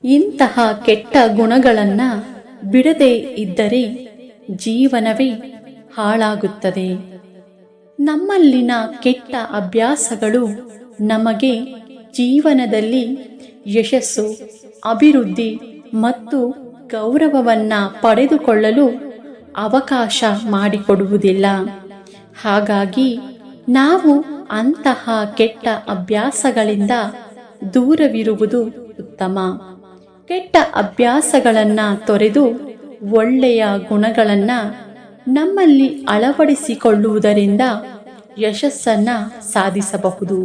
ಇಂತಹ ಕೆಟ್ಟ ಗುಣಗಳನ್ನು ಬಿಡದೇ ಇದ್ದರೆ ಜೀವನವೇ ಹಾಳಾಗುತ್ತದೆ. ನಮ್ಮಲ್ಲಿನ ಕೆಟ್ಟ ಅಭ್ಯಾಸಗಳು ನಮಗೆ ಜೀವನದಲ್ಲಿ ಯಶಸ್ಸು, ಅಭಿವೃದ್ಧಿ ಮತ್ತು ಗೌರವವನ್ನು ಪಡೆದುಕೊಳ್ಳಲು ಅವಕಾಶ ಮಾಡಿಕೊಡುವುದಿಲ್ಲ. ಹಾಗಾಗಿ ನಾವು ಅಂತಹ ಕೆಟ್ಟ ಅಭ್ಯಾಸಗಳಿಂದ ದೂರವಿರುವುದು ಉತ್ತಮ. ಕೆಟ್ಟ ಅಭ್ಯಾಸಗಳನ್ನು ತೊರೆದು ಒಳ್ಳೆಯ ಗುಣಗಳನ್ನು ನಮ್ಮಲ್ಲಿ ಅಳವಡಿಸಿಕೊಳ್ಳುವುದರಿಂದ ಯಶಸ್ಸನ್ನು ಸಾಧಿಸಬಹುದು.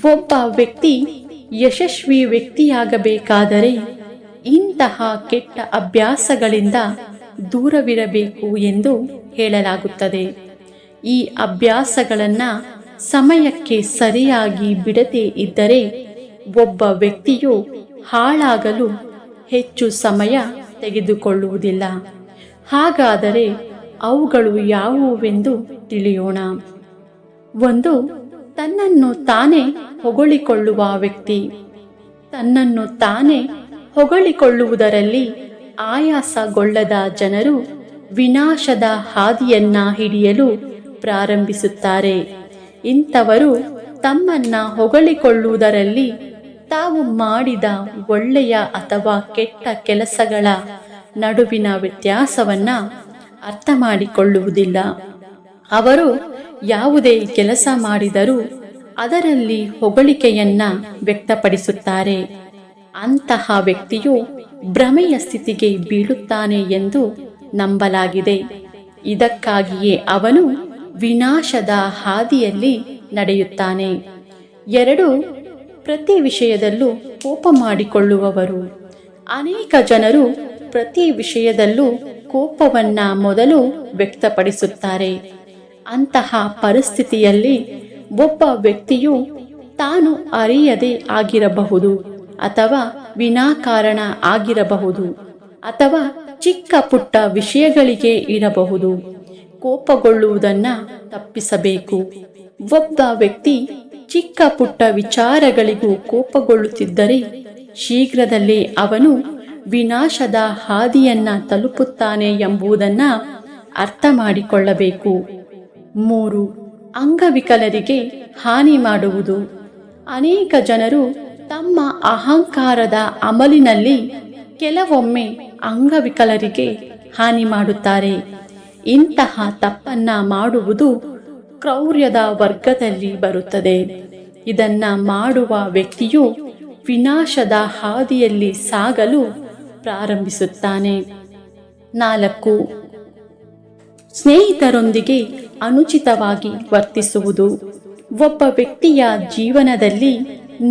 ಒಬ್ಬ ವ್ಯಕ್ತಿ ಯಶಸ್ವಿ ವ್ಯಕ್ತಿಯಾಗಬೇಕಾದರೆ ಇಂತಹ ಕೆಟ್ಟ ಅಭ್ಯಾಸಗಳಿಂದ ದೂರವಿರಬೇಕು ಎಂದು ಹೇಳಲಾಗುತ್ತದೆ. ಈ ಅಭ್ಯಾಸಗಳನ್ನು ಸಮಯಕ್ಕೆ ಸರಿಯಾಗಿ ಬಿಡದೇ ಇದ್ದರೆ ಒಬ್ಬ ವ್ಯಕ್ತಿಯು ಹಾಳಾಗಲು ಹೆಚ್ಚು ಸಮಯ ತೆಗೆದುಕೊಳ್ಳುವುದಿಲ್ಲ. ಹಾಗಾದರೆ ಅವುಗಳು ಯಾವುವೆಂದು ತಿಳಿಯೋಣ. 1. ತನ್ನನ್ನು ತಾನೇ ಹೊಗಳಿಕೊಳ್ಳುವ ವ್ಯಕ್ತಿ. ತನ್ನನ್ನು ತಾನೇ ಹೊಗಳಿಕೊಳ್ಳುವುದರಲ್ಲಿ ಆಯಾಸಗೊಳ್ಳದ ಜನರು ವಿನಾಶದ ಹಾದಿಯನ್ನ ಹಿಡಿಯಲು ಪ್ರಾರಂಭಿಸುತ್ತಾರೆ. ಇಂಥವರು ತಮ್ಮನ್ನ ಹೊಗಳಿಕೊಳ್ಳುವುದರಲ್ಲಿ ತಾವು ಮಾಡಿದ ಒಳ್ಳೆಯ ಅಥವಾ ಕೆಟ್ಟ ಕೆಲಸಗಳ ನಡುವಿನ ವ್ಯತ್ಯಾಸವನ್ನ ಅರ್ಥ ಮಾಡಿಕೊಳ್ಳುವುದಿಲ್ಲ. ಅವರು ಯಾವುದೇ ಕೆಲಸ ಮಾಡಿದರೂ ಅದರಲ್ಲಿ ಹೊಗಳಿಕೆಯನ್ನ ವ್ಯಕ್ತಪಡಿಸುತ್ತಾರೆ. ಅಂತಹ ವ್ಯಕ್ತಿಯು ಭ್ರಮೆಯ ಸ್ಥಿತಿಗೆ ಬೀಳುತ್ತಾನೆ ಎಂದು ನಂಬಲಾಗಿದೆ. ಇದಕ್ಕಾಗಿಯೇ ಅವನು ವಿನಾಶದ ಹಾದಿಯಲ್ಲಿ ನಡೆಯುತ್ತಾನೆ. 2. ಪ್ರತಿ ವಿಷಯದಲ್ಲೂ ಕೋಪ ಮಾಡಿಕೊಳ್ಳುವವರು. ಅನೇಕ ಜನರು ಪ್ರತಿ ವಿಷಯದಲ್ಲೂ ಕೋಪವನ್ನ ಮೊದಲು ವ್ಯಕ್ತಪಡಿಸುತ್ತಾರೆ. ಅಂತಹ ಪರಿಸ್ಥಿತಿಯಲ್ಲಿ ಒಬ್ಬ ವ್ಯಕ್ತಿಯು ತಾನು ಅರಿಯದೇ ಆಗಿರಬಹುದು ಅಥವಾ ವಿನಾಕಾರಣ ಆಗಿರಬಹುದು ಅಥವಾ ಚಿಕ್ಕ ಪುಟ್ಟ ವಿಷಯಗಳಿಗೆ ಇರಬಹುದು. ಕೋಪಗೊಳ್ಳುವುದನ್ನು ತಪ್ಪಿಸಬೇಕು. ಒಬ್ಬ ವ್ಯಕ್ತಿ ಚಿಕ್ಕ ಪುಟ್ಟ ವಿಚಾರಗಳಿಗೂ ಕೋಪಗೊಳ್ಳುತ್ತಿದ್ದರೆ ಶೀಘ್ರದಲ್ಲೇ ಅವನು ವಿನಾಶದ ಹಾದಿಯನ್ನ ತಲುಪುತ್ತಾನೆ ಎಂಬುದನ್ನು ಅರ್ಥ ಮಾಡಿಕೊಳ್ಳಬೇಕು. 3. ಅಂಗವಿಕಲರಿಗೆ ಹಾನಿ ಮಾಡುವುದು. ಅನೇಕ ಜನರು ತಮ್ಮ ಅಹಂಕಾರದ ಅಮಲಿನಲ್ಲಿ ಕೆಲವೊಮ್ಮೆ ಅಂಗವಿಕಲರಿಗೆ ಹಾನಿ ಮಾಡುತ್ತಾರೆ. ಇಂತಹ ತಪ್ಪನ್ನ ಮಾಡುವುದು ಕ್ರೌರ್ಯದ ವರ್ಗದಲ್ಲಿ ಬರುತ್ತದೆ. ಇದನ್ನ ಮಾಡುವ ವ್ಯಕ್ತಿಯು ವಿನಾಶದ ಹಾದಿಯಲ್ಲಿ ಸಾಗಲು ಪ್ರಾರಂಭಿಸುತ್ತಾನೆ. 4. ಸ್ನೇಹಿತರೊಂದಿಗೆ ಅನುಚಿತವಾಗಿ ವರ್ತಿಸುವುದು. ಒಬ್ಬ ವ್ಯಕ್ತಿಯ ಜೀವನದಲ್ಲಿ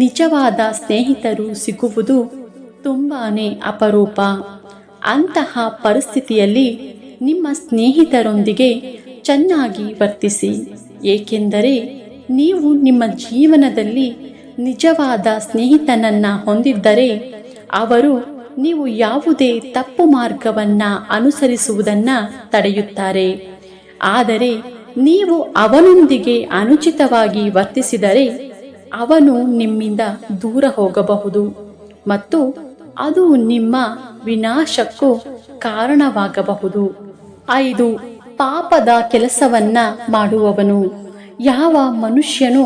ನಿಜವಾದ ಸ್ನೇಹಿತರು ಸಿಗುವುದು ತುಂಬಾನೇ ಅಪರೂಪ. ಅಂತಹ ಪರಿಸ್ಥಿತಿಯಲ್ಲಿ ನಿಮ್ಮ ಸ್ನೇಹಿತರೊಂದಿಗೆ ಚೆನ್ನಾಗಿ ವರ್ತಿಸಿ. ಏಕೆಂದರೆ ನೀವು ನಿಮ್ಮ ಜೀವನದಲ್ಲಿ ನಿಜವಾದ ಸ್ನೇಹಿತನನ್ನ ಹೊಂದಿದ್ದರೆ ಅವರು ನೀವು ಯಾವುದೇ ತಪ್ಪು ಮಾರ್ಗವನ್ನ ಅನುಸರಿಸುವುದನ್ನ ತಡೆಯುತ್ತಾರೆ. ಆದರೆ ನೀವು ಅವನೊಂದಿಗೆ ಅನುಚಿತವಾಗಿ ವರ್ತಿಸಿದರೆ ಅವನು ನಿಮ್ಮಿಂದ ದೂರ ಹೋಗಬಹುದು ಮತ್ತು ಅದು ನಿಮ್ಮ ವಿನಾಶಕ್ಕೂ ಕಾರಣವಾಗಬಹುದು. 5. ಪಾಪದ ಕೆಲಸವನ್ನ ಮಾಡುವವನು. ಯಾವ ಮನುಷ್ಯನು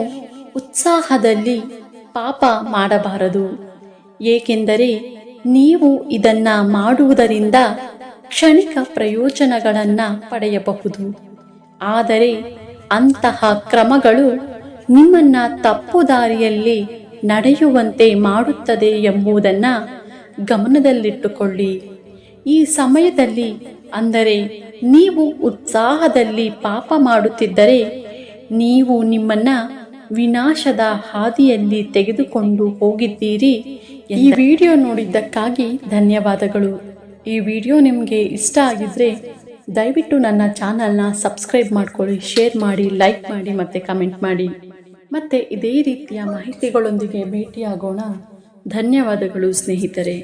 ಉತ್ಸಾಹದಲ್ಲಿ ಪಾಪ ಮಾಡಬಾರದು, ಏಕೆಂದರೆ ನೀವು ಇದನ್ನ ಮಾಡುವುದರಿಂದ ಕ್ಷಣಿಕ ಪ್ರಯೋಜನಗಳನ್ನು ಪಡೆಯಬಹುದು. ಆದರೆ ಅಂತಹ ಕ್ರಮಗಳು ನಿಮ್ಮನ್ನ ತಪ್ಪು ದಾರಿಯಲ್ಲಿ ನಡೆಯುವಂತೆ ಮಾಡುತ್ತದೆ ಎಂಬುದನ್ನು ಗಮನದಲ್ಲಿಟ್ಟುಕೊಳ್ಳಿ. ಈ ಸಮಯದಲ್ಲಿ ಅಂದರೆ ನೀವು ಉತ್ಸಾಹದಲ್ಲಿ ಪಾಪ ಮಾಡುತ್ತಿದ್ದರೆ ನೀವು ನಿಮ್ಮನ್ನ ವಿನಾಶದ ಹಾದಿಯಲ್ಲಿ ತೆಗೆದುಕೊಂಡು ಹೋಗಿದ್ದೀರಿ. ಈ ವಿಡಿಯೋ ನೋಡಿದ್ದಕ್ಕಾಗಿ ಧನ್ಯವಾದಗಳು. ಈ ವಿಡಿಯೋ ನಿಮಗೆ ಇಷ್ಟ ಆಗಿದ್ರೆ ದಯವಿಟ್ಟು ನನ್ನ ಚಾನಲ್ನ ಸಬ್ಸ್ಕ್ರೈಬ್ ಮಾಡ್ಕೊಳ್ಳಿ, ಶೇರ್ ಮಾಡಿ, ಲೈಕ್ ಮಾಡಿ ಮತ್ತು ಕಮೆಂಟ್ ಮಾಡಿ. ಮತ್ತೆ ಇದೇ ರೀತಿಯ ಮಾಹಿತಿಗಳೊಂದಿಗೆ ಭೇಟಿಯಾಗೋಣ. ಧನ್ಯವಾದಗಳು ಸ್ನೇಹಿತರೆ.